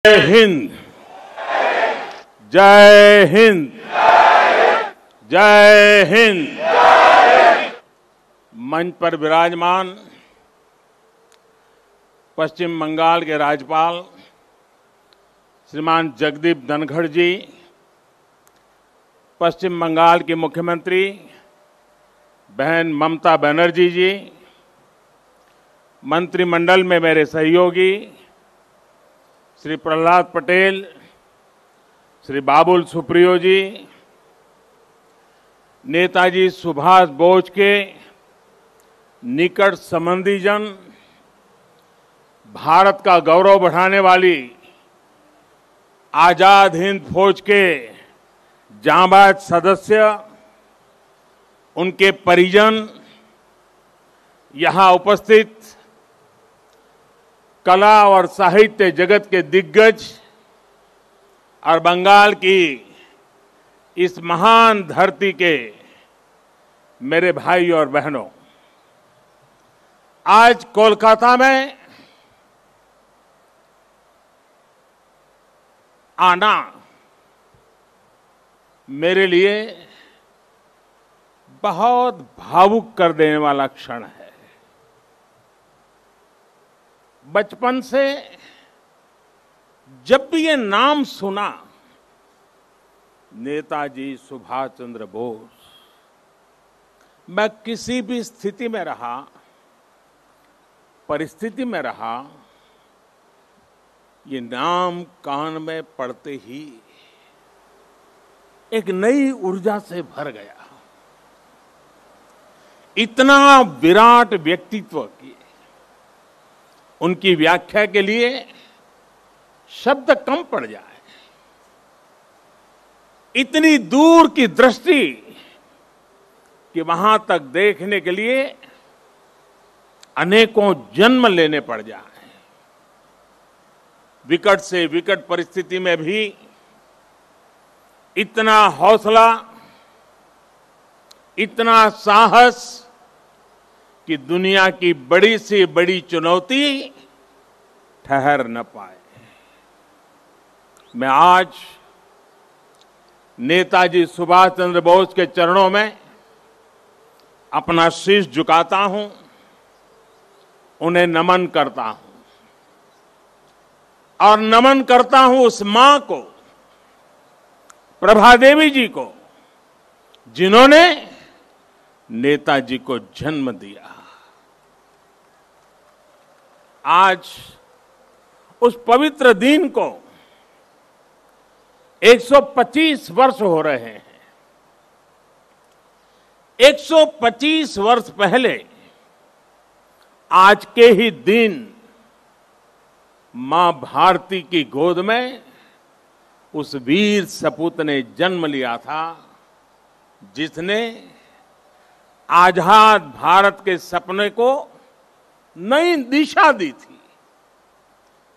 जय हिंद। जय हिंद। जय हिंद। मंच पर विराजमान पश्चिम बंगाल के राज्यपाल श्रीमान जगदीप धनखड़ जी, पश्चिम बंगाल की मुख्यमंत्री बहन ममता बनर्जी जी, मंत्रिमंडल में मेरे सहयोगी श्री प्रहलाद पटेल, श्री बाबुल सुप्रियो जी, नेताजी सुभाष बोस के निकट संबंधीजन, भारत का गौरव बढ़ाने वाली आजाद हिंद फौज के जांबाज सदस्य, उनके परिजन, यहां उपस्थित कला और साहित्य जगत के दिग्गज और बंगाल की इस महान धरती के मेरे भाई और बहनों, आज कोलकाता में आना मेरे लिए बहुत भावुक कर देने वाला क्षण है। बचपन से जब भी ये नाम सुना, नेताजी सुभाष चंद्र बोस, मैं किसी भी स्थिति में रहा, परिस्थिति में रहा, ये नाम कान में पड़ते ही एक नई ऊर्जा से भर गया। इतना विराट व्यक्तित्व की उनकी व्याख्या के लिए शब्द कम पड़ जाए। इतनी दूर की दृष्टि कि वहां तक देखने के लिए अनेकों जन्म लेने पड़ जाए। विकट से विकट परिस्थिति में भी इतना हौसला, इतना साहस कि दुनिया की बड़ी से बड़ी चुनौती ठहर न पाए। मैं आज नेताजी सुभाष चंद्र बोस के चरणों में अपना शीश झुकाता हूं, उन्हें नमन करता हूं और नमन करता हूं उस मां को, प्रभा देवी जी को, जिन्होंने नेताजी को जन्म दिया। आज उस पवित्र दिन को 125 वर्ष हो रहे हैं। 125 वर्ष पहले आज के ही दिन मां भारती की गोद में उस वीर सपूत ने जन्म लिया था, जिसने आजाद भारत के सपने को नई दिशा दी थी।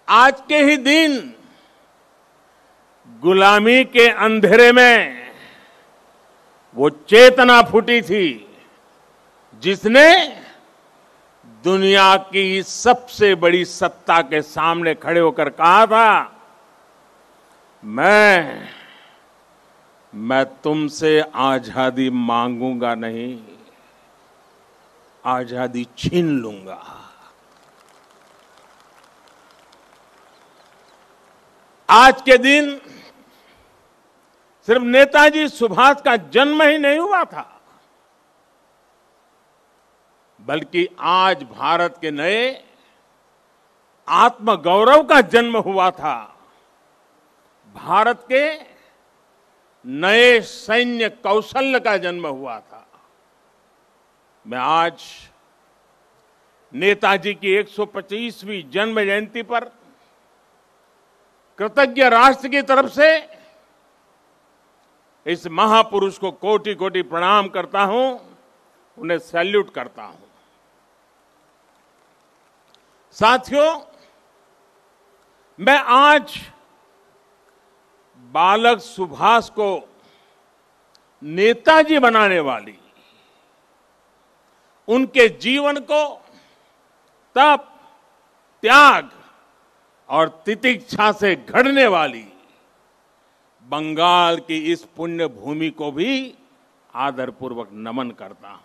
आज के ही दिन गुलामी के अंधेरे में वो चेतना फूटी थी, जिसने दुनिया की सबसे बड़ी सत्ता के सामने खड़े होकर कहा था, मैं तुमसे आजादी मांगूंगा नहीं, आजादी छीन लूंगा। आज के दिन सिर्फ नेताजी सुभाष का जन्म ही नहीं हुआ था, बल्कि आज भारत के नए आत्मगौरव का जन्म हुआ था। भारत के नए सैन्य कौशल्य का जन्म हुआ था। मैं आज नेताजी की 125वीं जन्म जयंती पर कृतज्ञ राष्ट्र की तरफ से इस महापुरुष को कोटि कोटि प्रणाम करता हूं, उन्हें सैल्यूट करता हूं। साथियों, मैं आज बालक सुभाष को नेताजी बनाने वाली उनके जीवन को तप, त्याग और तितिक्षा से घड़ने वाली बंगाल की इस पुण्य भूमि को भी आदरपूर्वक नमन करता हूं।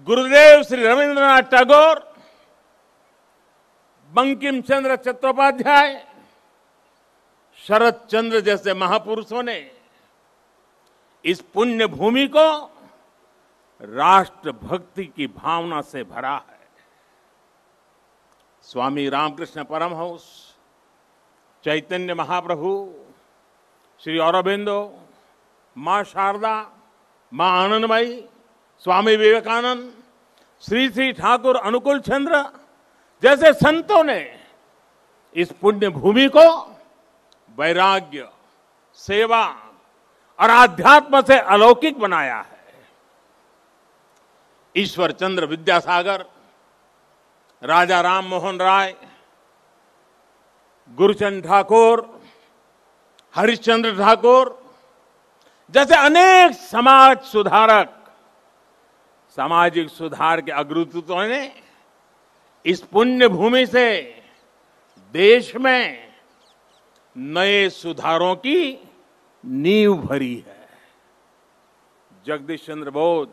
गुरुदेव श्री रविंद्रनाथ टैगोर, बंकिम चंद्र चट्टोपाध्याय, शरद चंद्र जैसे महापुरुषों ने इस पुण्य भूमि को राष्ट्र भक्ति की भावना से भरा है। स्वामी रामकृष्ण परमहंस, चैतन्य महाप्रभु, श्री अरबिंदो, मां शारदा, मां आनंदमयी, स्वामी विवेकानंद, श्री श्री ठाकुर अनुकूल चंद्र जैसे संतों ने इस पुण्य भूमि को वैराग्य, सेवा और आध्यात्म से अलौकिक बनाया है। ईश्वर चंद्र विद्यासागर, राजा राम मोहन राय, गुरुचंद ठाकुर, हरिश्चंद्र ठाकुर जैसे अनेक समाज सुधारक, सामाजिक सुधार के अग्रदूतों ने इस पुण्य भूमि से देश में नए सुधारों की नींव भरी है। जगदीश चंद्र बोस,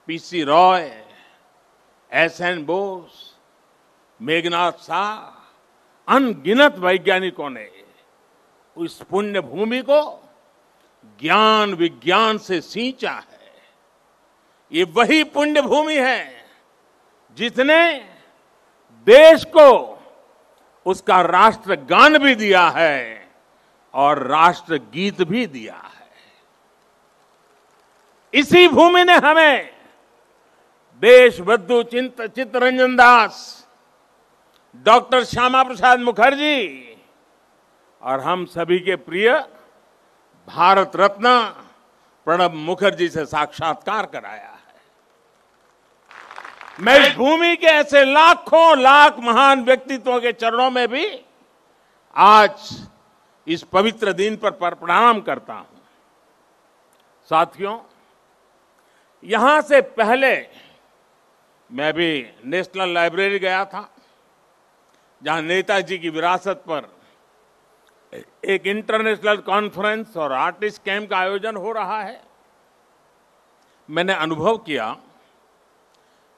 पीसी रॉय, एसएन बोस, मेघनाथ शाह, अनगिनत वैज्ञानिकों ने उस पुण्य भूमि को ज्ञान विज्ञान से सींचा है। ये वही पुण्य भूमि है जिसने देश को उसका राष्ट्रगान भी दिया है और राष्ट्रगीत भी दिया है। इसी भूमि ने हमें देशबंधु चित्तरंजन दास, डॉक्टर श्यामा प्रसाद मुखर्जी और हम सभी के प्रिय भारत रत्न प्रणब मुखर्जी से साक्षात्कार कराया है। मैं इस भूमि के ऐसे लाखों लाख महान व्यक्तित्वों के चरणों में भी आज इस पवित्र दिन पर प्रणाम करता हूं। साथियों, यहां से पहले मैं भी नेशनल लाइब्रेरी गया था, जहां नेताजी की विरासत पर एक इंटरनेशनल कॉन्फ्रेंस और आर्टिस्ट कैंप का आयोजन हो रहा है। मैंने अनुभव किया,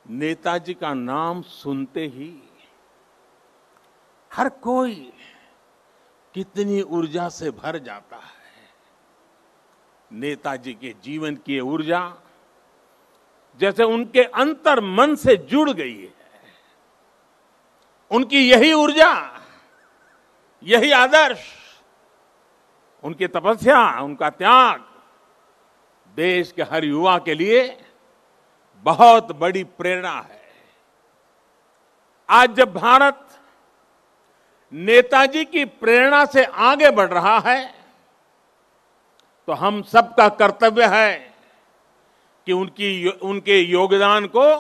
नेताजी का नाम सुनते ही हर कोई कितनी ऊर्जा से भर जाता है। नेताजी के जीवन की ये ऊर्जा जैसे उनके अंतर मन से जुड़ गई है। उनकी यही ऊर्जा, यही आदर्श, उनकी तपस्या, उनका त्याग देश के हर युवा के लिए बहुत बड़ी प्रेरणा है। आज जब भारत नेताजी की प्रेरणा से आगे बढ़ रहा है, तो हम सबका कर्तव्य है कि उनके योगदान को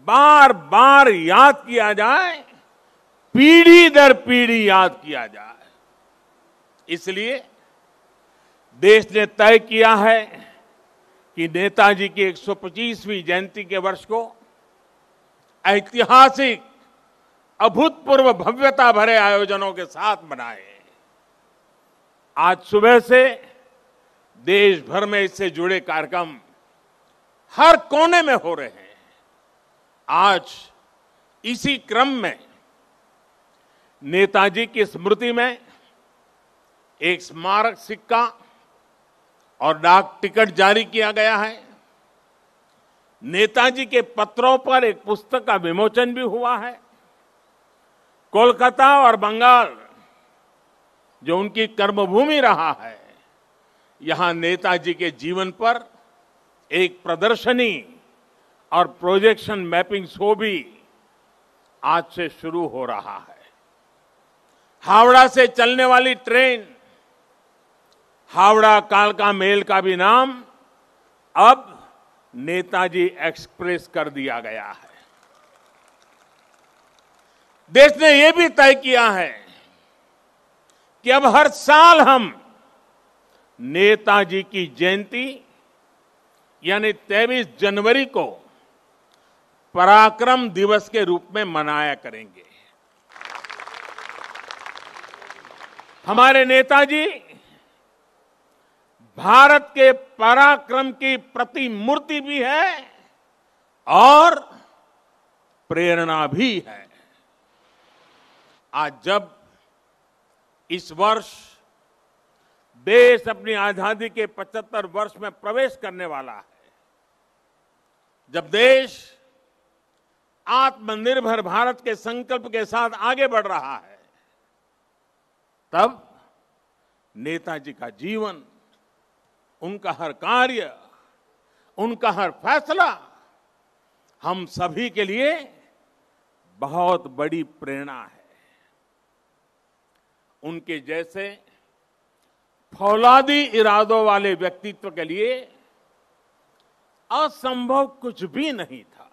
बार बार याद किया जाए, पीढ़ी दर पीढ़ी याद किया जाए। इसलिए देश ने तय किया है कि नेताजी की 125वीं जयंती के वर्ष को ऐतिहासिक, अभूतपूर्व भव्यता भरे आयोजनों के साथ मनाए। आज सुबह से देश भर में इससे जुड़े कार्यक्रम हर कोने में हो रहे हैं। आज इसी क्रम में नेताजी की स्मृति में एक स्मारक सिक्का और डाक टिकट जारी किया गया है। नेताजी के पत्रों पर एक पुस्तक का विमोचन भी हुआ है। कोलकाता और बंगाल, जो उनकी कर्मभूमि रहा है, यहां नेताजी के जीवन पर एक प्रदर्शनी और प्रोजेक्शन मैपिंग शो भी आज से शुरू हो रहा है। हावड़ा से चलने वाली ट्रेन हावड़ा कालका मेल का भी नाम अब नेताजी एक्सप्रेस कर दिया गया है। देश ने यह भी तय किया है कि अब हर साल हम नेताजी की जयंती यानी 23 जनवरी को पराक्रम दिवस के रूप में मनाया करेंगे। हमारे नेताजी भारत के पराक्रम की प्रतिमूर्ति भी है और प्रेरणा भी है। आज जब इस वर्ष देश अपनी आजादी के 75 वर्ष में प्रवेश करने वाला है, जब देश आत्मनिर्भर भारत के संकल्प के साथ आगे बढ़ रहा है, तब नेताजी का जीवन, उनका हर कार्य, उनका हर फैसला हम सभी के लिए बहुत बड़ी प्रेरणा है। उनके जैसे फौलादी इरादों वाले व्यक्तित्व के लिए असंभव कुछ भी नहीं था।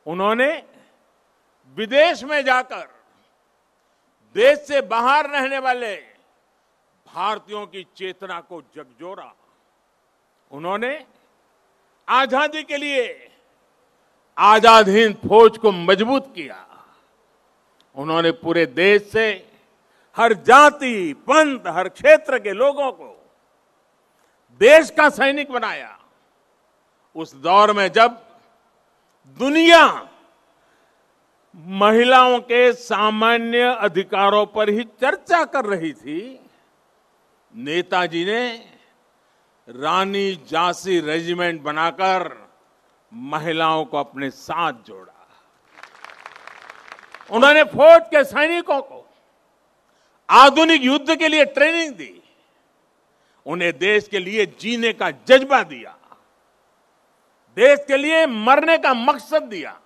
उन्होंने विदेश में जाकर देश से बाहर रहने वाले भारतीयों की चेतना को झकझोरा। उन्होंने आजादी के लिए आजाद हिंद फौज को मजबूत किया। उन्होंने पूरे देश से हर जाति, पंथ, हर क्षेत्र के लोगों को देश का सैनिक बनाया। उस दौर में जब दुनिया महिलाओं के सामान्य अधिकारों पर ही चर्चा कर रही थी, नेताजी ने रानी झांसी रेजिमेंट बनाकर महिलाओं को अपने साथ जोड़ा। उन्होंने फौज के सैनिकों को आधुनिक युद्ध के लिए ट्रेनिंग दी। उन्हें देश के लिए जीने का जज्बा दिया, देश के लिए मरने का मकसद दिया।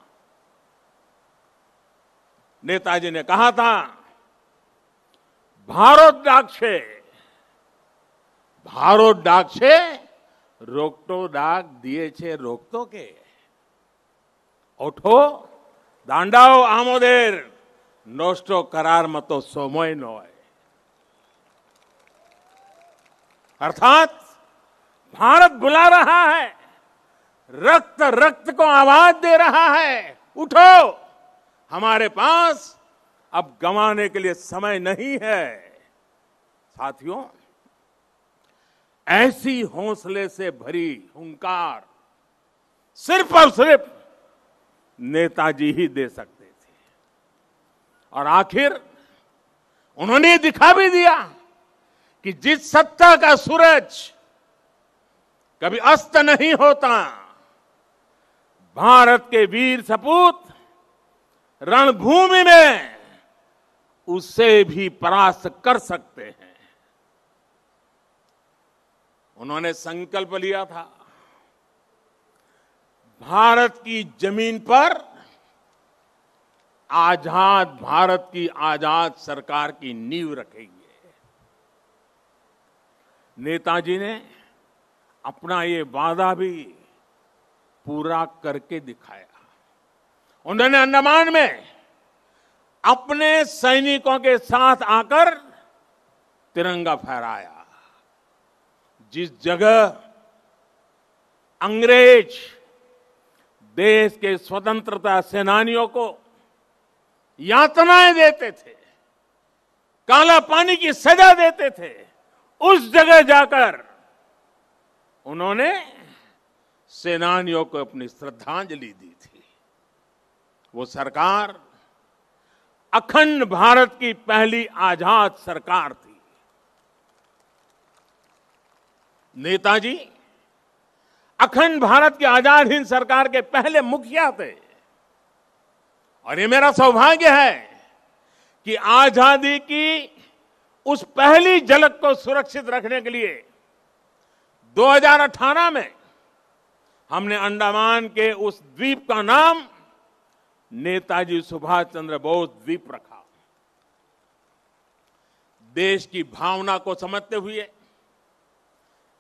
नेताजी ने कहा था, भारत डाक छे रोकटो डाक दिए छे रोकतो के ओठो दांडाओ आमोदेर नोस्टो करार मतो सोमोय नोय। अर्थात भारत बुला रहा है, रक्त रक्त को आवाज दे रहा है, उठो, हमारे पास अब गंवाने के लिए समय नहीं है। साथियों, ऐसी हौसले से भरी हुंकार सिर्फ और सिर्फ नेताजी ही दे सकते थे। और आखिर उन्होंने दिखा भी दिया कि जिस सत्ता का सूरज कभी अस्त नहीं होता, भारत के वीर सपूत रणभूमि में उसे भी परास्त कर सकते हैं। उन्होंने संकल्प लिया था, भारत की जमीन पर आजाद भारत की आजाद सरकार की नींव रखेंगे। नेताजी ने अपना ये वादा भी पूरा करके दिखाया। उन्होंने अंडमान में अपने सैनिकों के साथ आकर तिरंगा फहराया। जिस जगह अंग्रेज देश के स्वतंत्रता सेनानियों को यातनाएं देते थे, काला पानी की सजा देते थे, उस जगह जाकर उन्होंने सेनानियों को अपनी श्रद्धांजलि दी थी। वो सरकार अखंड भारत की पहली आजाद सरकार थी। नेताजी अखंड भारत की आजाद हिंद सरकार के पहले मुखिया थे। और ये मेरा सौभाग्य है कि आजादी की उस पहली झलक को सुरक्षित रखने के लिए 2018 में हमने अंडमान के उस द्वीप का नाम नेताजी सुभाष चंद्र बोस द्वीप रखा। देश की भावना को समझते हुए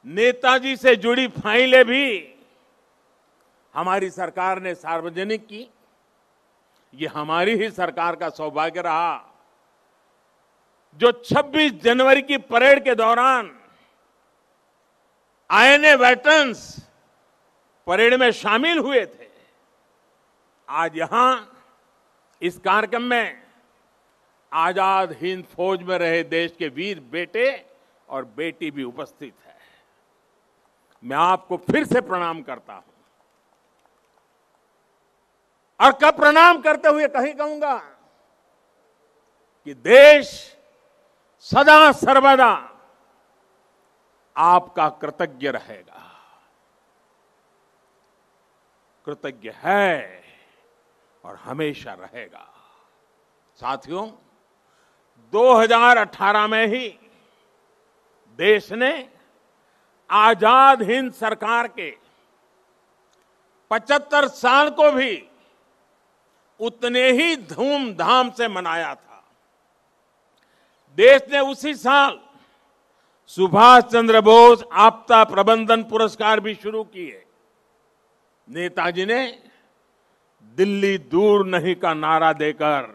नेताजी से जुड़ी फाइलें भी हमारी सरकार ने सार्वजनिक की। ये हमारी ही सरकार का सौभाग्य रहा जो 26 जनवरी की परेड के दौरान आईएनए वेटरन्स परेड में शामिल हुए थे। आज यहां इस कार्यक्रम में आजाद हिंद फौज में रहे देश के वीर बेटे और बेटी भी उपस्थित है। मैं आपको फिर से प्रणाम करता हूं और कब प्रणाम करते हुए कहीं कहूंगा कि देश सदा सर्वदा आपका कृतज्ञ रहेगा, कृतज्ञ है और हमेशा रहेगा। साथियों, 2018 में ही देश ने आजाद हिंद सरकार के 75 साल को भी उतने ही धूमधाम से मनाया था। देश ने उसी साल सुभाष चंद्र बोस आपदा प्रबंधन पुरस्कार भी शुरू किए। नेताजी ने दिल्ली दूर नहीं का नारा देकर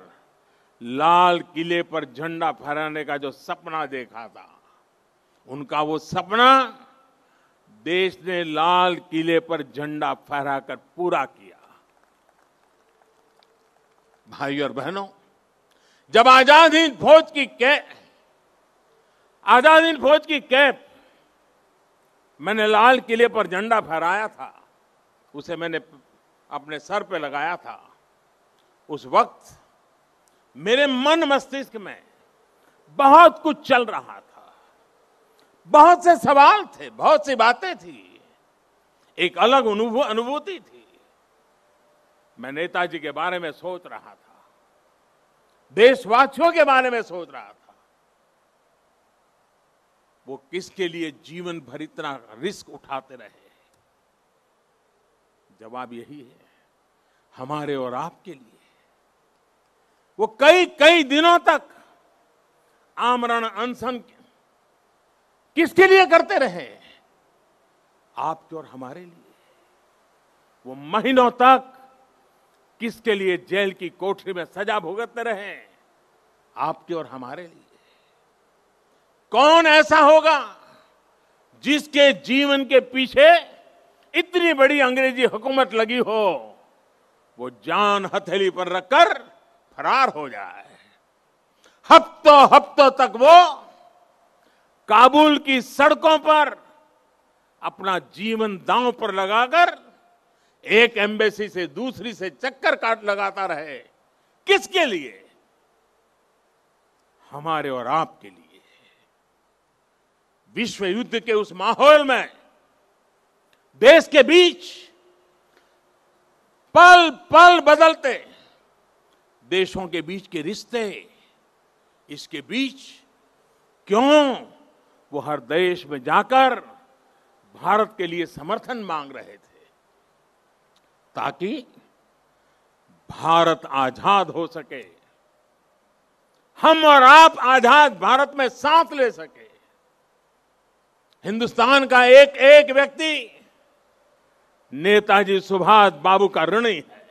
लाल किले पर झंडा फहराने का जो सपना देखा था, उनका वो सपना देश ने लाल किले पर झंडा फहराकर पूरा किया। भाई और बहनों, जब आजाद हिंद फौज की कैप मैंने लाल किले पर झंडा फहराया था, उसे मैंने अपने सर पे लगाया था, उस वक्त मेरे मन मस्तिष्क में बहुत कुछ चल रहा था, बहुत से सवाल थे, बहुत सी बातें थी, एक अलग अनुभूति थी। मैं नेताजी के बारे में सोच रहा था, देशवासियों के बारे में सोच रहा था, वो किसके लिए जीवन भर इतना रिस्क उठाते रहे। जवाब यही है, हमारे और आपके लिए। वो कई कई दिनों तक आमरण अनशन किसके लिए करते रहे? आपके और हमारे लिए। वो महीनों तक किसके लिए जेल की कोठरी में सजा भुगतते रहे? आपके और हमारे लिए। कौन ऐसा होगा जिसके जीवन के पीछे इतनी बड़ी अंग्रेजी हुकूमत लगी हो, वो जान हथेली पर रखकर फरार हो जाए। हफ्तों हफ्तों तक वो काबुल की सड़कों पर अपना जीवन दांव पर लगाकर एक एम्बेसी से दूसरी से चक्कर काट लगाता रहे। किसके लिए? हमारे और आपके लिए। विश्व युद्ध के उस माहौल में देश के बीच पल पल बदलते देशों के बीच के रिश्ते, इसके बीच क्यों वो हर देश में जाकर भारत के लिए समर्थन मांग रहे थे, ताकि भारत आजाद हो सके, हम और आप आजाद भारत में सांस ले सके। हिंदुस्तान का एक एक व्यक्ति नेताजी सुभाष बाबू का ऋणी है।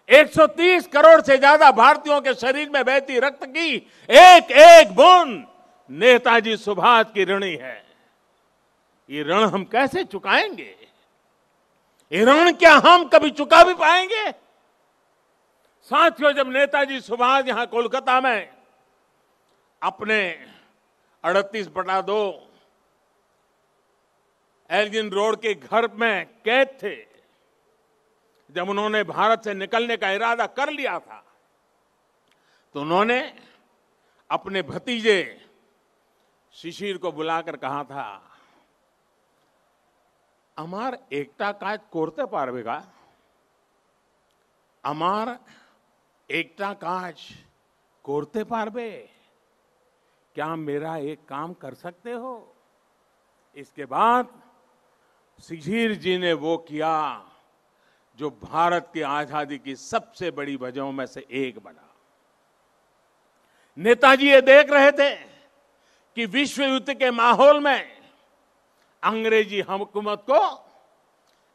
130 करोड़ से ज्यादा भारतीयों के शरीर में बहती रक्त की एक एक बूंद नेताजी सुभाष की ऋणी है। ये ऋण हम कैसे चुकाएंगे? ये ऋण क्या हम कभी चुका भी पाएंगे? साथियों, जब नेताजी सुभाष यहां कोलकाता में अपने 38/2 एल्गिन रोड के घर में कैद थे, जब उन्होंने भारत से निकलने का इरादा कर लिया था, तो उन्होंने अपने भतीजे शिशिर को बुलाकर कहा था, अमार एकता काज कोरते पारबेगा, अमार एकता काज कोरते पारबे, क्या मेरा एक काम कर सकते हो? इसके बाद शिशिर जी ने वो किया जो भारत की आजादी की सबसे बड़ी वजहों में से एक बना। नेताजी ये देख रहे थे कि विश्व युद्ध के माहौल में अंग्रेजी हुकूमत को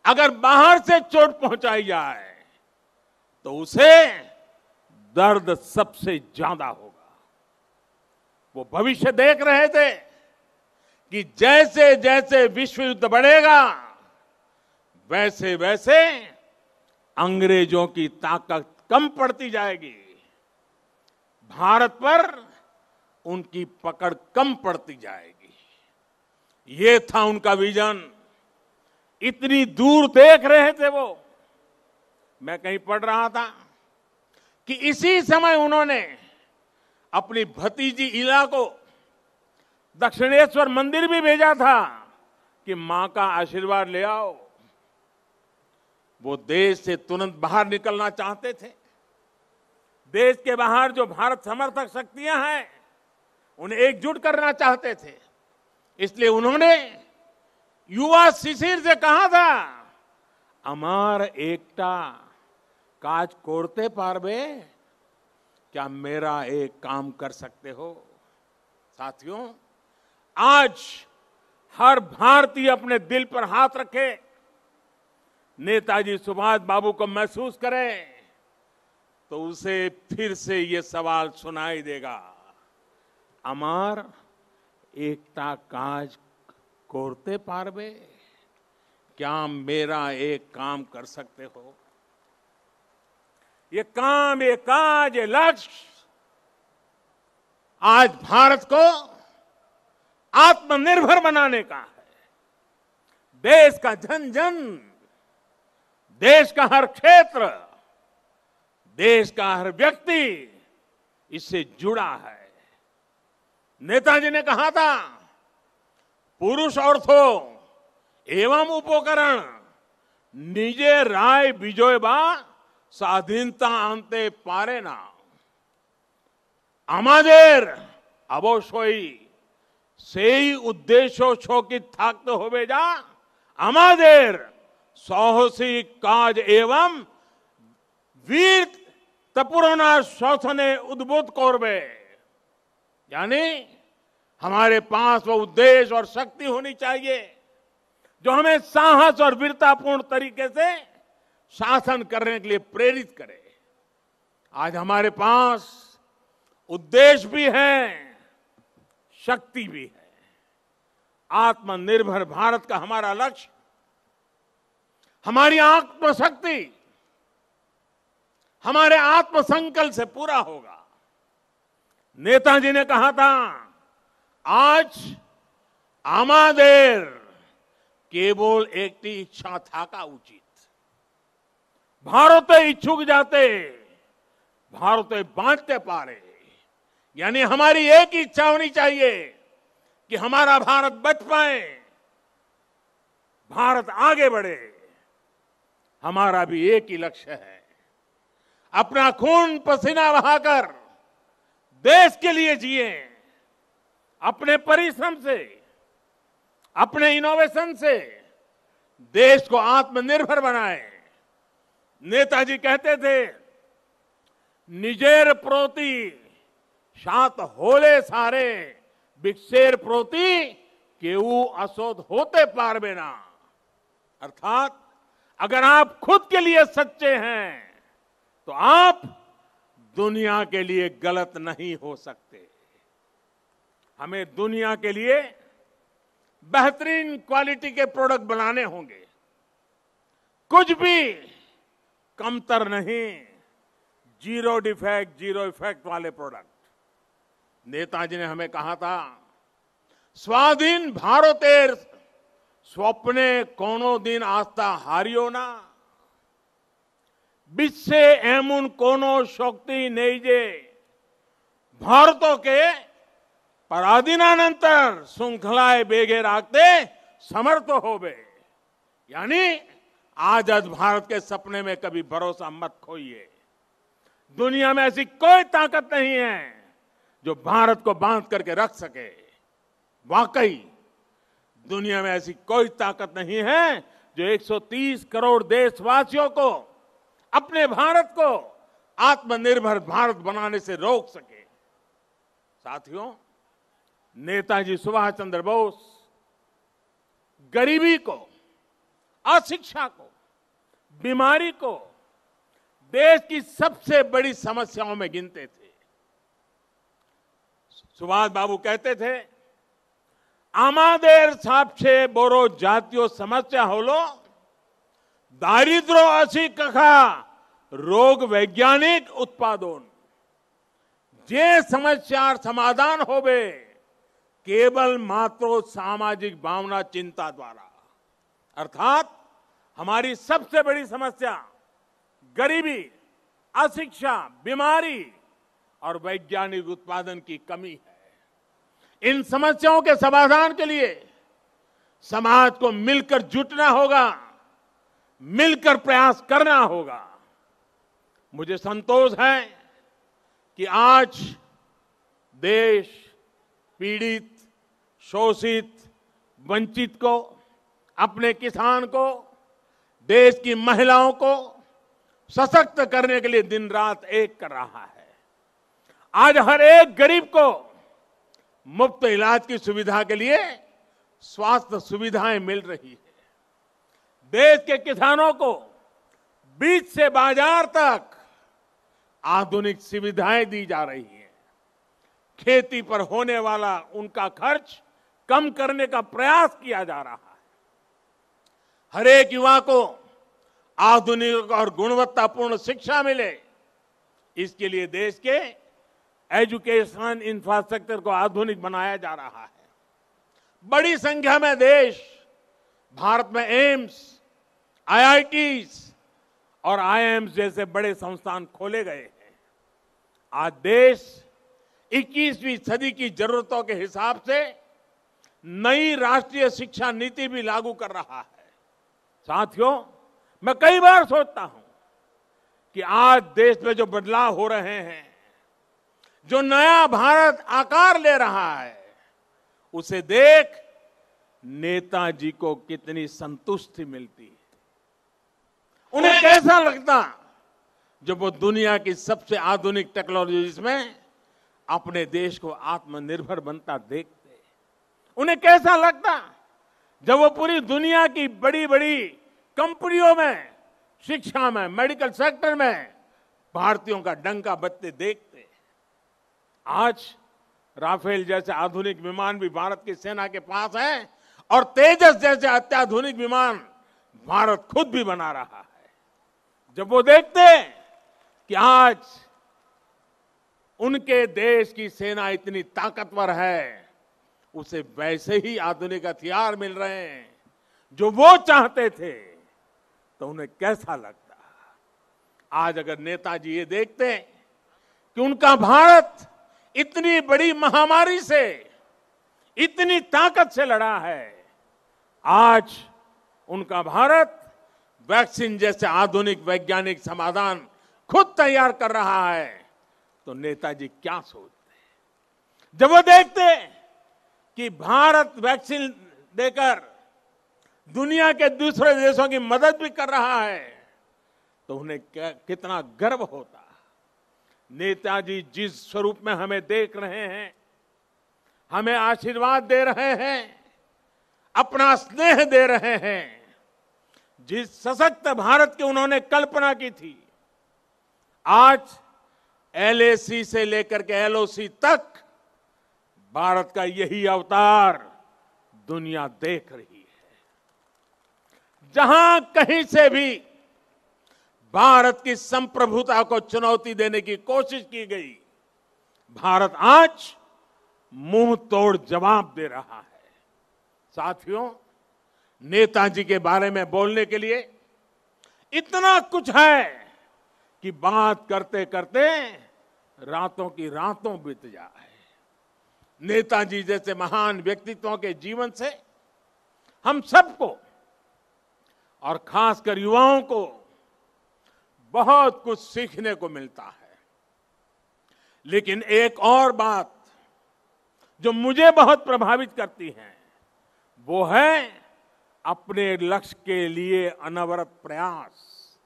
अगर बाहर से चोट पहुंचाई जाए तो उसे दर्द सबसे ज्यादा होगा। वो भविष्य देख रहे थे कि जैसे जैसे विश्व युद्ध बढ़ेगा, वैसे वैसे अंग्रेजों की ताकत कम पड़ती जाएगी, भारत पर उनकी पकड़ कम पड़ती जाएगी। ये था उनका विजन। इतनी दूर देख रहे थे वो। मैं कहीं पढ़ रहा था कि इसी समय उन्होंने अपनी भतीजी इला को दक्षिणेश्वर मंदिर भी भेजा था कि मां का आशीर्वाद ले आओ। वो देश से तुरंत बाहर निकलना चाहते थे। देश के बाहर जो भारत समर्थक शक्तियां हैं उन्हें एकजुट करना चाहते थे। इसलिए उन्होंने युवा शिशिर से कहा था, अमार एकटा काज कोरते पारबे, क्या मेरा एक काम कर सकते हो। साथियों, आज हर भारतीय अपने दिल पर हाथ रखे, नेताजी सुभाष बाबू को महसूस करे तो उसे फिर से ये सवाल सुनाई देगा, अमार एकटा काज कोरते पारबे, क्या मेरा एक काम कर सकते हो। ये काम, ये काज, ये लक्ष्य आज भारत को आत्मनिर्भर बनाने का है। देश का जन जन, देश का हर क्षेत्र, देश का हर व्यक्ति इससे जुड़ा है। नेताजी ने कहा था, पुरुष अर्थो एवं उपकरण निजे राय विजय बा স্বাধীনতা আনতে পারে না। আমাদের অবশ্যই সেই উদ্দেশ্য সকিত থাকতে হবে যা আমাদের সাহসিক কাজ এবং वीरतापूर्ण शासने उद्बुद्ध करबे। यानी हमारे पास वो उद्देश्य और शक्ति होनी चाहिए जो हमें साहस और वीरतापूर्ण तरीके से शासन करने के लिए प्रेरित करे। आज हमारे पास उद्देश्य भी है, शक्ति भी है। आत्मनिर्भर भारत का हमारा लक्ष्य, हमारी आत्मशक्ति हमारे आत्मसंकल्प से पूरा होगा। नेताजी ने कहा था, आज आमादेर केवल एक इच्छा थाका उचित, भारत इच्छुक जाते भारत बांटते पारे। यानी हमारी एक इच्छा होनी चाहिए कि हमारा भारत बच पाए, भारत आगे बढ़े। हमारा भी एक ही लक्ष्य है, अपना खून पसीना बहाकर देश के लिए जिए, अपने परिश्रम से, अपने इनोवेशन से देश को आत्मनिर्भर बनाए। नेताजी कहते थे, निजेर प्रोति सात होले सारे, बिक्सेर प्रोति केऊ असोध होते पारबे ना। अर्थात अगर आप खुद के लिए सच्चे हैं तो आप दुनिया के लिए गलत नहीं हो सकते। हमें दुनिया के लिए बेहतरीन क्वालिटी के प्रोडक्ट बनाने होंगे, कुछ भी कमतर नहीं, जीरो डिफेक्ट जीरो इफेक्ट वाले प्रोडक्ट। नेताजी ने हमें कहा था, स्वाधीन भारतेर स्वप्ने कोनो दिन आस्था हारियो ना, বিশ্বে এমন কোন শক্তি নেই যে ভারতকে पराधीनानंतर श्रृंखलाएं बेगे रखते समर्थ होवे। यानी आजाद भारत के सपने में कभी भरोसा मत खोइए। दुनिया में ऐसी कोई ताकत नहीं है जो भारत को बांध करके रख सके। वाकई दुनिया में ऐसी कोई ताकत नहीं है जो 130 करोड़ देशवासियों को, अपने भारत को आत्मनिर्भर भारत बनाने से रोक सके। साथियों, नेताजी सुभाष चंद्र बोस गरीबी को, अशिक्षा को, बीमारी को देश की सबसे बड़ी समस्याओं में गिनते थे। सुभाष बाबू कहते थे, आमादेर सबसे बड़ो जातीय समस्या हलो दारिद्र्य असी कखा रोग वैज्ञानिक उत्पादन जे समस्यार समाधान होवे केवल मात्र सामाजिक भावना चिंता द्वारा। अर्थात हमारी सबसे बड़ी समस्या गरीबी, अशिक्षा, बीमारी और वैज्ञानिक उत्पादन की कमी है। इन समस्याओं के समाधान के लिए समाज को मिलकर जुटना होगा, मिलकर प्रयास करना होगा। मुझे संतोष है कि आज देश पीड़ित, शोषित, वंचित को, अपने किसान को, देश की महिलाओं को सशक्त करने के लिए दिन रात एक कर रहा है। आज हर एक गरीब को मुफ्त इलाज की सुविधा के लिए स्वास्थ्य सुविधाएं मिल रही है। देश के किसानों को बीज से बाजार तक आधुनिक सुविधाएं दी जा रही हैं। खेती पर होने वाला उनका खर्च कम करने का प्रयास किया जा रहा है। हर एक युवा को आधुनिक और गुणवत्तापूर्ण शिक्षा मिले, इसके लिए देश के एजुकेशन इंफ्रास्ट्रक्चर को आधुनिक बनाया जा रहा है। बड़ी संख्या में देश भारत में एम्स, आईआईटीज और आईआईएम्स जैसे बड़े संस्थान खोले गए हैं। आज देश 21वीं सदी की जरूरतों के हिसाब से नई राष्ट्रीय शिक्षा नीति भी लागू कर रहा है। साथियों, मैं कई बार सोचता हूं कि आज देश में जो बदलाव हो रहे हैं, जो नया भारत आकार ले रहा है, उसे देख नेताजी को कितनी संतुष्टि मिलती है। उन्हें कैसा लगता जब वो दुनिया की सबसे आधुनिक टेक्नोलॉजीज में अपने देश को आत्मनिर्भर बनता देखते। उन्हें कैसा लगता जब वो पूरी दुनिया की बड़ी बड़ी कंपनियों में, शिक्षा में, मेडिकल सेक्टर में भारतीयों का डंका बजते देखते। आज राफेल जैसे आधुनिक विमान भी भारत की सेना के पास हैं और तेजस जैसे अत्याधुनिक विमान भारत खुद भी बना रहा है। जब वो देखते कि आज उनके देश की सेना इतनी ताकतवर है, उसे वैसे ही आधुनिक हथियार मिल रहे हैं जो वो चाहते थे, तो उन्हें कैसा लगता। आज अगर नेताजी ये देखते कि उनका भारत इतनी बड़ी महामारी से इतनी ताकत से लड़ा है, आज उनका भारत वैक्सीन जैसे आधुनिक वैज्ञानिक समाधान खुद तैयार कर रहा है, तो नेताजी क्या सोचते। जब वो देखते कि भारत वैक्सीन देकर दुनिया के दूसरे देशों की मदद भी कर रहा है, तो उन्हें कितना गर्व होता। नेताजी जिस स्वरूप में हमें देख रहे हैं, हमें आशीर्वाद दे रहे हैं, अपना स्नेह दे रहे हैं, जिस सशक्त भारत की उन्होंने कल्पना की थी, आज एलएसी से लेकर के एलओसी तक भारत का यही अवतार दुनिया देख रही है। जहां कहीं से भी भारत की संप्रभुता को चुनौती देने की कोशिश की गई, भारत आज मुंह तोड़ जवाब दे रहा है। साथियों, नेताजी के बारे में बोलने के लिए इतना कुछ है कि बात करते करते रातों की रातों बीत जाए। नेताजी जैसे महान व्यक्तित्वों के जीवन से हम सबको और खासकर युवाओं को बहुत कुछ सीखने को मिलता है। लेकिन एक और बात जो मुझे बहुत प्रभावित करती है, वो है अपने लक्ष्य के लिए अनवरत प्रयास।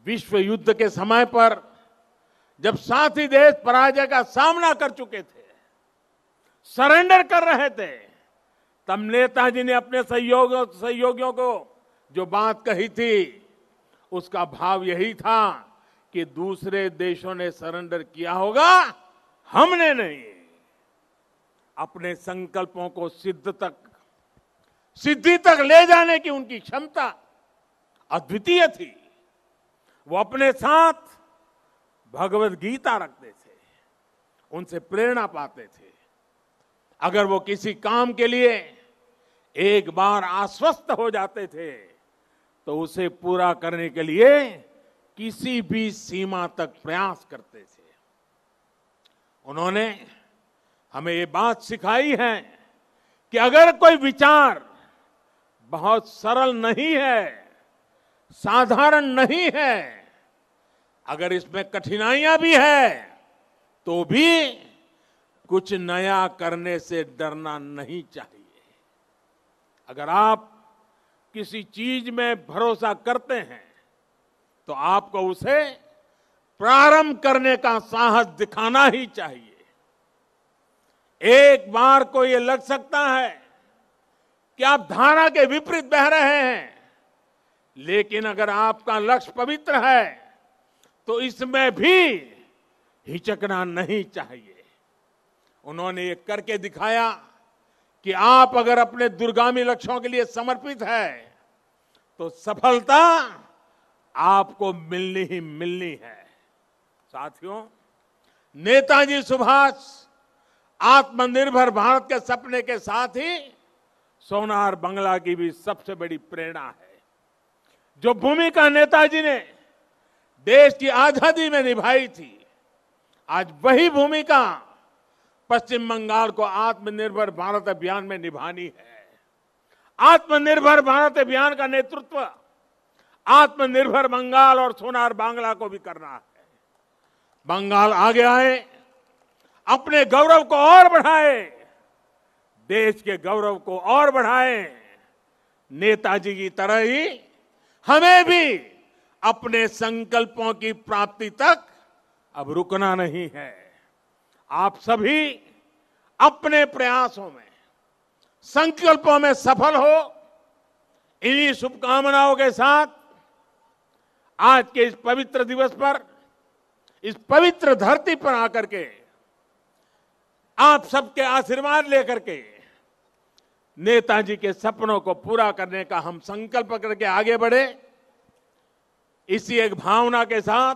विश्व युद्ध के समय पर जब साथी देश पराजय का सामना कर चुके थे, सरेंडर कर रहे थे, तब नेताजी ने अपने सहयोगियों को जो बात कही थी, उसका भाव यही था कि दूसरे देशों ने सरेंडर किया होगा, हमने नहीं। अपने संकल्पों को सिद्धि तक ले जाने की उनकी क्षमता अद्वितीय थी। वो अपने साथ भगवत गीता रखते थे, उनसे प्रेरणा पाते थे। अगर वो किसी काम के लिए एक बार आश्वस्त हो जाते थे तो उसे पूरा करने के लिए किसी भी सीमा तक प्रयास करते थे। उन्होंने हमें ये बात सिखाई है कि अगर कोई विचार बहुत सरल नहीं है, साधारण नहीं है, अगर इसमें कठिनाइयां भी है, तो भी कुछ नया करने से डरना नहीं चाहिए। अगर आप किसी चीज में भरोसा करते हैं तो आपको उसे प्रारंभ करने का साहस दिखाना ही चाहिए। एक बार को ये लग सकता है कि आप धारा के विपरीत बह रहे हैं, लेकिन अगर आपका लक्ष्य पवित्र है तो इसमें भी हिचकना नहीं चाहिए। उन्होंने ये करके दिखाया कि आप अगर अपने दूरगामी लक्ष्यों के लिए समर्पित है तो सफलता आपको मिलनी ही मिलनी है। साथियों, नेताजी सुभाष आत्मनिर्भर भारत के सपने के साथ ही सोनार बांग्ला की भी सबसे बड़ी प्रेरणा है। जो भूमिका नेताजी ने देश की आजादी में निभाई थी, आज वही भूमिका पश्चिम बंगाल को आत्मनिर्भर भारत अभियान में निभानी है। आत्मनिर्भर भारत अभियान का नेतृत्व आत्मनिर्भर बंगाल और सोनार बांग्ला को भी करना है। बंगाल आगे आए, अपने गौरव को और बढ़ाए, देश के गौरव को और बढ़ाए। नेताजी की तरह ही हमें भी अपने संकल्पों की प्राप्ति तक अब रुकना नहीं है। आप सभी अपने प्रयासों में, संकल्पों में सफल हो, इन्हीं शुभकामनाओं के साथ आज के इस पवित्र दिवस पर, इस पवित्र धरती पर आकर के आप सबके आशीर्वाद लेकर के नेताजी के सपनों को पूरा करने का हम संकल्प करके आगे बढ़े। इसी एक भावना के साथ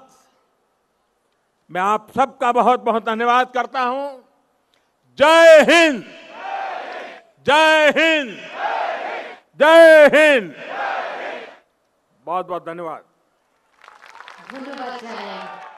मैं आप सबका बहुत बहुत धन्यवाद करता हूं। जय हिंद, जय हिंद, जय हिंद। बहुत बहुत धन्यवाद। धन्यवाद।